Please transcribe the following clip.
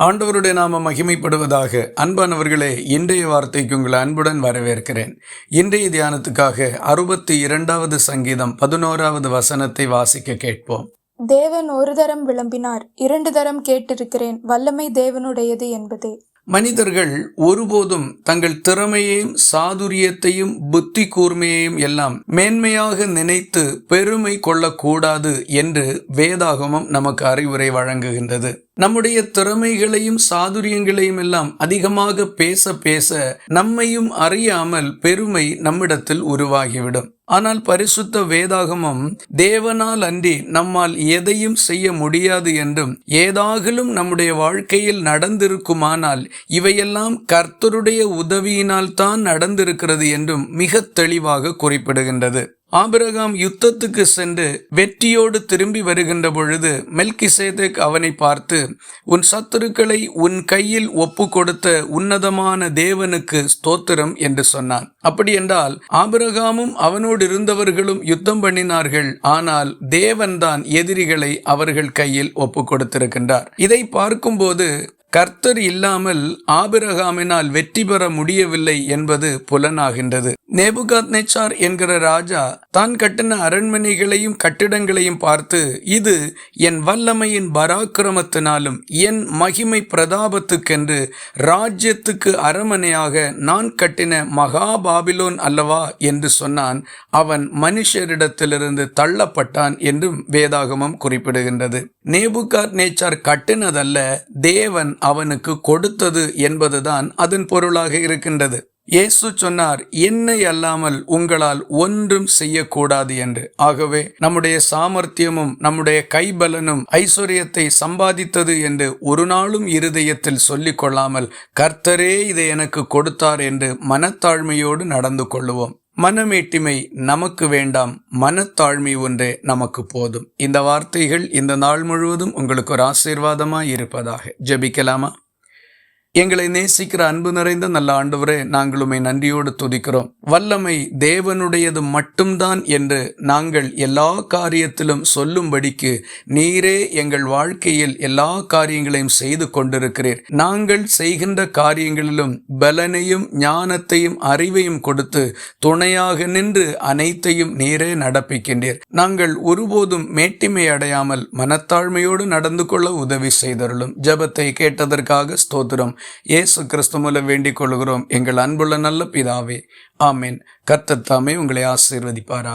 ஆண்டவருடைய நாம மகிமைப்படுவதாக. அன்பானவர்களே, இன்றைய வார்த்தைக்கு உங்களை அன்புடன் வரவேற்கிறேன். இன்றைய தியானத்துக்காக 62வது சங்கீதம் 11வது வசனத்தை வாசிக்க கேட்போம். தேவன் ஒரு தரம் விளம்பினார், 2 தரம் கேட்டிருக்கிறேன், வல்லமை தேவனுடையது என்பதே. மனிதர்கள் ஒருபோதும் தங்கள் திறமையையும் சாதுரியத்தையும் புத்தி கூர்மையையும் எல்லாம் மேன்மையாக நினைத்து பெருமை கொள்ளக்கூடாது என்று வேதாகமம் நமக்கு அறிவுரை வழங்குகின்றது. நம்முடைய திறமைகளையும் சாதுரியங்களையும் எல்லாம் அதிகமாக பேச பேச நம்மையும் அறியாமல் பெருமை நம்மிடத்தில் உருவாகிவிடும். ஆனால் பரிசுத்த வேதாகமம் தேவனால் அன்றி நம்மால் எதையும் செய்ய முடியாது என்றும், ஏதாகிலும் நம்முடைய வாழ்க்கையில் நடந்திருக்குமானால் இவையெல்லாம் கர்த்தருடைய உதவியினால் தான் நடந்திருக்கிறது என்றும் மிக தெளிவாக குறிப்பிடுகின்றது. ஆபிரகாம் யுத்தத்துக்கு சென்று வெற்றியோடு திரும்பி வருகின்ற பொழுது மெல்கிசேதேக் அவனை பார்த்து, உன் சத்துருக்களை உன் கையில் ஒப்பு கொடுத்த உன்னதமான தேவனுக்கு ஸ்தோத்திரம் என்று சொன்னான். அப்படி என்றால் ஆபிரகாமும் அவனோடு இருந்தவர்களும் யுத்தம் பண்ணினார்கள், ஆனால் தேவன்தான் எதிரிகளை அவர்கள் கையில் ஒப்பு கொடுத்திருக்கின்றார். இதை பார்க்கும்போது கர்த்தர் இல்லாமல் ஆபிரகாமினால் வெற்றி பெற முடியவில்லை என்பது புலனாகின்றது. நேபுகாத்நேச்சார் என்கிற ராஜா தான் கட்டின அரண்மனைகளையும் கட்டிடங்களையும் பார்த்து, இது என் வல்லமையின் பராக்கிரமத்தினாலும் என் மகிமை பிரதாபத்துக்கென்று ராஜ்யத்துக்கு அரண்மனையாக நான் கட்டின மகா பாபிலோன் அல்லவா என்று சொன்னான். அவன் மனுஷரிடத்திலிருந்து தள்ளப்பட்டான் என்றும் வேதாகமம் குறிப்பிடுகின்றது. நேபுகாத்நேச்சார் கட்டினதல்ல, தேவன் அவனுக்கு கொடுத்தது என்பதுதான் அதன் பொருளாக இருக்கின்றது. இயேசு சொன்னார், என்னை அல்லாமல் உங்களால் ஒன்றும் செய்யக்கூடாது என்று. ஆகவே நம்முடைய சாமர்த்தியமும் நம்முடைய கைபலனும் ஐஸ்வர்யத்தை சம்பாதித்தது என்று ஒரு நாளும் இருதயத்தில் சொல்லிக் கொள்ளாமல், கர்த்தரே இதை எனக்கு கொடுத்தார் என்று மனத்தாழ்மையோடு நடந்து கொள்ளுவோம். மனமேட்டிமை நமக்கு வேண்டாம், மனத்தாழ்மை ஒன்றே நமக்கு போதும். இந்த வார்த்தைகள் இந்த நாள் முழுவதும் உங்களுக்கு ஒரு ஆசீர்வாதமாய் இருப்பதாக. ஜெபிக்கலாமா? எங்களை நேசிக்கிற அன்பு நிறைந்த நல்ல ஆண்டவரே, நாங்கள் உம்மை நன்றியோடு துதிக்கிறோம். வல்லமை தேவனுடையது மட்டும்தான் என்று நாங்கள் எல்லா காரியத்திலும் சொல்லும்படிக்கு நீரே எங்கள் வாழ்க்கையில் எல்லா காரியங்களையும் செய்து கொண்டிருக்கிறீர். நாங்கள் செய்கின்ற காரியங்களிலும் பலனையும் ஞானத்தையும் அறிவையும் கொடுத்து துணையாக நின்று அனைத்தையும் நீரே நடப்பிக்கின்றீர். நாங்கள் ஒருபோதும் மேட்டிமை அடையாமல் மனத்தாழ்மையோடு நடந்து கொள்ள உதவி செய்தருளும். ஜெபத்தை கேட்டதற்காக ஸ்தோத்திரம். இயேசு கிறிஸ்து மூலம் வேண்டிக் கொள்கிறோம் எங்கள் அன்புள்ள நல்ல பிதாவே, ஆமேன். கர்த்தர் தாமே உங்களை ஆசீர்வதிப்பாராக.